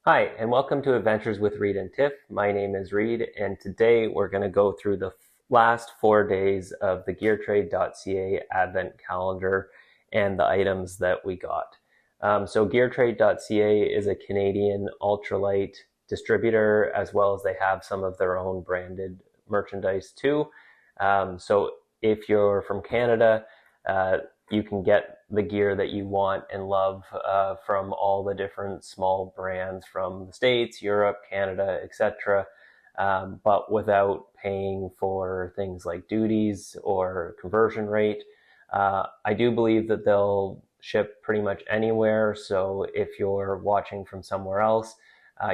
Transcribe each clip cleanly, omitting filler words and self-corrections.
Hi, and welcome to Adventures with Reid and Tiff. My name is Reid, and today we're going to go through the last 4 days of the Geartrade.ca Advent Calendar and the items that we got. So Geartrade.ca is a Canadian ultralight distributor, as well as they have some of their own branded merchandise too. So if you're from Canada, you can get the gear that you want and love from all the different small brands from the States, Europe, Canada, etc., but without paying for things like duties or conversion rate. I do believe that they'll ship pretty much anywhere, so if you're watching from somewhere else,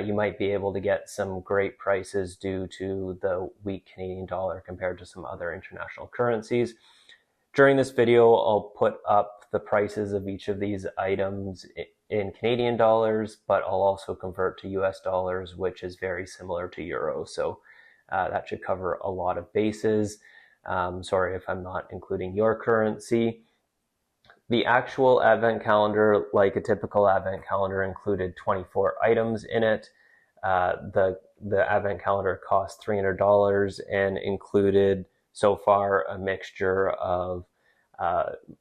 you might be able to get some great prices due to the weak Canadian dollar compared to some other international currencies. During this video, I'll put up the prices of each of these items in Canadian dollars, but I'll also convert to US dollars, which is very similar to euro. So that should cover a lot of bases. Sorry if I'm not including your currency. The actual Advent calendar, like a typical Advent calendar, included 24 items in it. The Advent calendar cost $300 and included so far a mixture of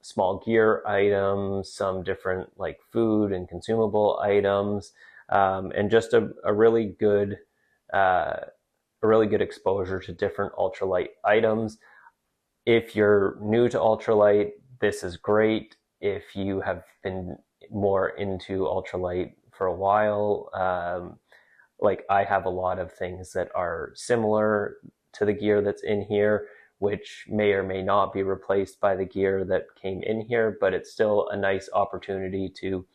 small gear items, some different like food and consumable items, and just a really good exposure to different ultralight items. If you're new to ultralight, this is great. If you have been more into ultralight for a while, like I have a lot of things that are similar to the gear that's in here, which may or may not be replaced by the gear that came in here, but it's still a nice opportunity to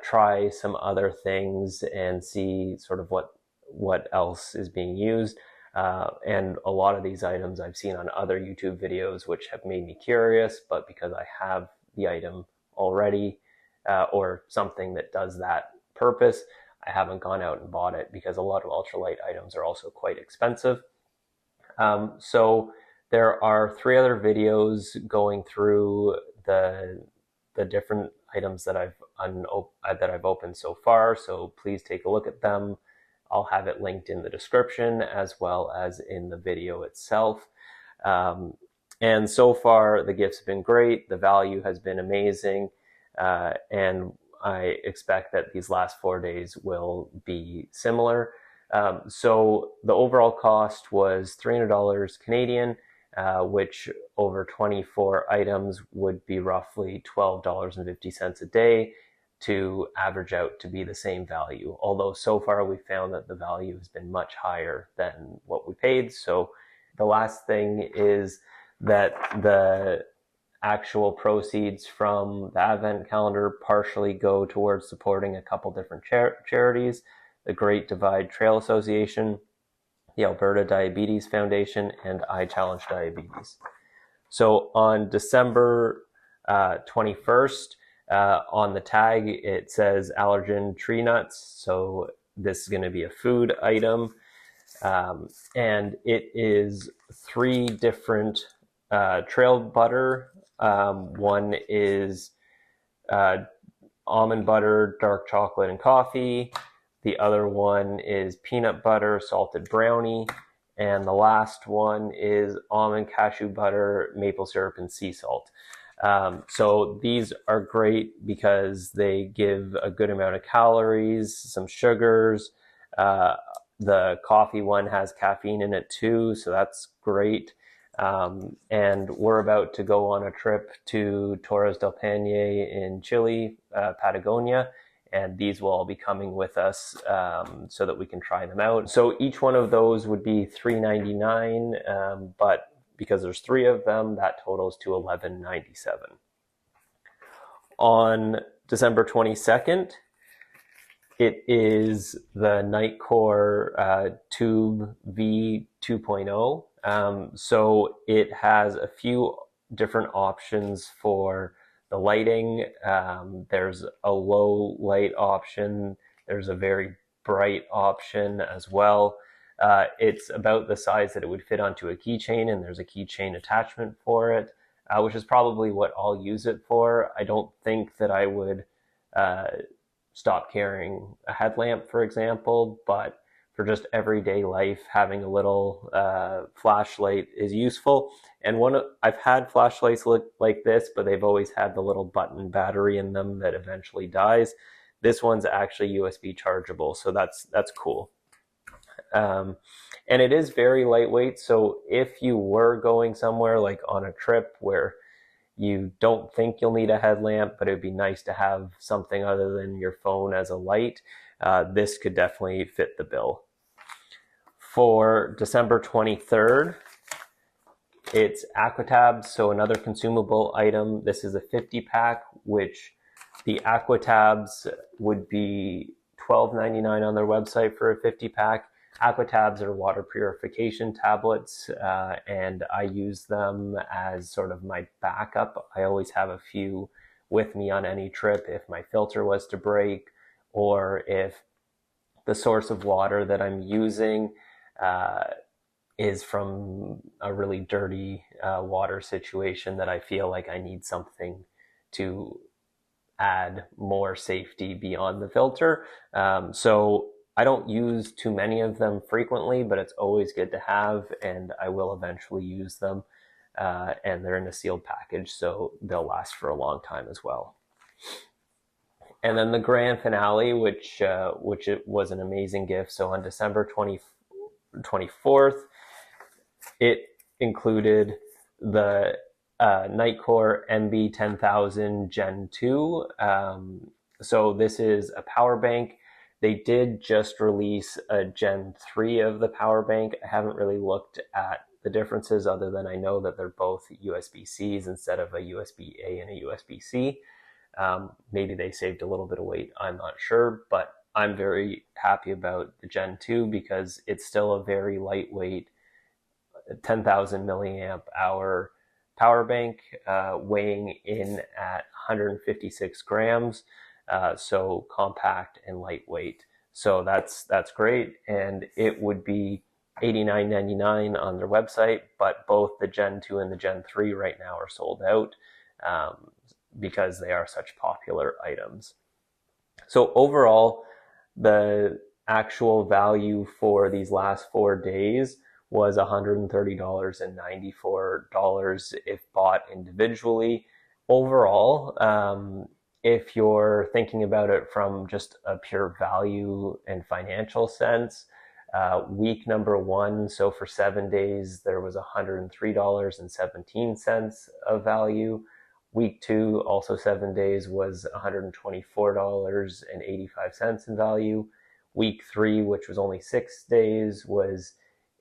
try some other things and see sort of what else is being used. And a lot of these items I've seen on other YouTube videos, which have made me curious, but because I have the item already or something that does that purpose, I haven't gone out and bought it because a lot of ultralight items are also quite expensive. So there are 3 other videos going through the different items that I've opened so far, so please take a look at them. I'll have it linked in the description as well as in the video itself. And so far, the gifts have been great. The value has been amazing. And I expect that these last 4 days will be similar. So the overall cost was $300 Canadian, which over 24 items would be roughly $12.50 a day, to average out to be the same value. Although so far we found that the value has been much higher than what we paid. So the last thing is that the actual proceeds from the Advent calendar partially go towards supporting a couple different charities: the Great Divide Trail Association, the Alberta Diabetes Foundation, and I Challenge Diabetes. So on December 21st, on the tag, it says allergen tree nuts. So this is going to be a food item. And it is 3 different trail butter. One is almond butter, dark chocolate, and coffee. The other one is peanut butter, salted brownie. And the last one is almond cashew butter, maple syrup, and sea salt. So these are great because they give a good amount of calories, some sugars. The coffee one has caffeine in it too, so that's great. And we're about to go on a trip to Torres del Paine in Chile, Patagonia, and these will all be coming with us so that we can try them out. So each one of those would be $3.99, but because there's 3 of them, that totals to $11.97. On December 22nd, it is the Nightcore Tube V 2.0. So it has a few different options for the lighting. There's a low light option. There's a very bright option as well. It's about the size that it would fit onto a keychain, and there's a keychain attachment for it, which is probably what I'll use it for. I don't think that I would stop carrying a headlamp, for example, but for just everyday life, having a little flashlight is useful. And I've had flashlights look like this, but they've always had the little button battery in them that eventually dies. This one's actually USB chargeable, so that's cool. And it is very lightweight, so if you were going somewhere like on a trip where you don't think you'll need a headlamp, but it'd be nice to have something other than your phone as a light, this could definitely fit the bill. For December 23rd, it's Aquatabs, so another consumable item. This is a 50-pack, which the Aquatabs would be $12.99 on their website for a 50-pack. Aquatabs are water purification tablets, and I use them as sort of my backup. I always have a few with me on any trip if my filter was to break, or if the source of water that I'm using is from a really dirty water situation that I feel like I need something to add more safety beyond the filter. So I don't use too many of them frequently, but it's always good to have, and I will eventually use them. And they're in a sealed package, so they'll last for a long time as well. And then the grand finale, which it was an amazing gift. So on December 24th, it included the Nitecore MB10000 Gen 2. So this is a power bank. They did just release a Gen 3 of the power bank. I haven't really looked at the differences other than I know that they're both USB-Cs instead of a USB-A and a USB-C. Maybe they saved a little bit of weight, I'm not sure, but I'm very happy about the Gen 2 because it's still a very lightweight 10,000 milliamp hour power bank, weighing in at 156 grams. So compact and lightweight. So that's great. And it would be $89.99 on their website, but both the Gen 2 and the Gen 3 right now are sold out because they are such popular items. So overall, the actual value for these last 4 days was $130.94 if bought individually. Overall, if you're thinking about it from just a pure value and financial sense, week number 1, so for 7 days, there was $103.17 of value. Week 2, also 7 days, was $124.85 in value. Week 3, which was only 6 days, was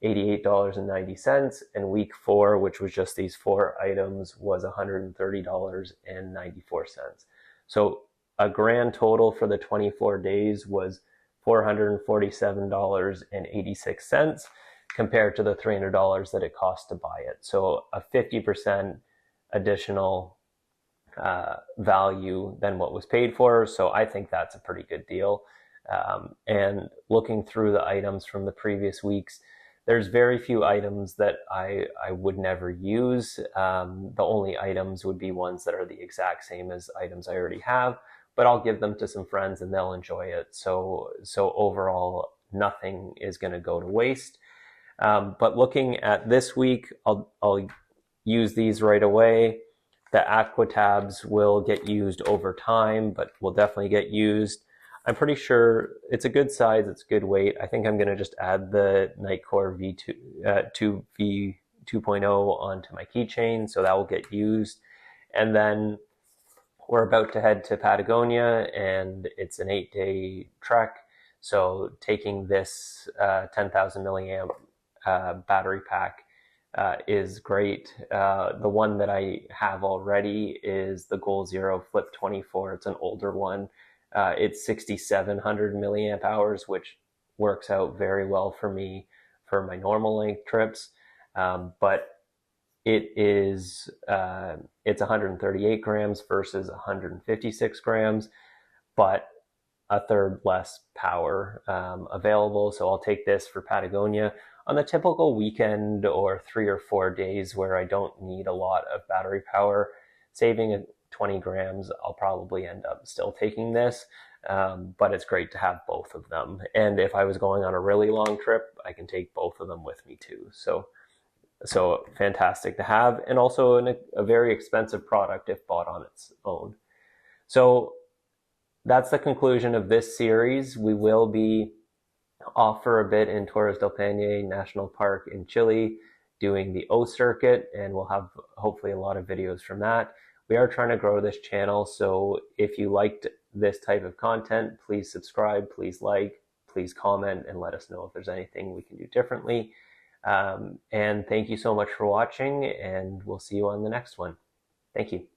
$88.90. And week 4, which was just these 4 items, was $130.94. So a grand total for the 24 days was $447.86 compared to the $300 that it cost to buy it. So a 50% additional value than what was paid for. So I think that's a pretty good deal. And looking through the items from the previous weeks, there's very few items that I would never use. The only items would be ones that are the exact same as items I already have, but I'll give them to some friends and they'll enjoy it. So overall, nothing is going to go to waste. But looking at this week, I'll use these right away. The Aquatabs will get used over time, but will definitely get used. I'm pretty sure it's a good size, it's good weight. I think I'm going to just add the Nitecore V2 2.0 onto my keychain, so that will get used. And then we're about to head to Patagonia, and it's an 8-day trek. So taking this 10,000 milliamp battery pack is great. The one that I have already is the Goal Zero Flip 24. It's an older one. It's 6,700 milliamp hours, which works out very well for me for my normal length trips. But it's 138 grams versus 156 grams, but a third less power available. So I'll take this for Patagonia. On the typical weekend or 3 or 4 days where I don't need a lot of battery power, saving 20 grams, I'll probably end up still taking this. but it's great to have both of them. And if I was going on a really long trip, I can take both of them with me too. So fantastic to have, and also a very expensive product if bought on its own. So that's the conclusion of this series. We will be off for a bit in Torres del Paine National Park in Chile, doing the O circuit, and we'll have hopefully a lot of videos from that. We are trying to grow this channel, so if you liked this type of content, please subscribe, please like, please comment, and let us know if there's anything we can do differently. And thank you so much for watching, and we'll see you on the next one. Thank you.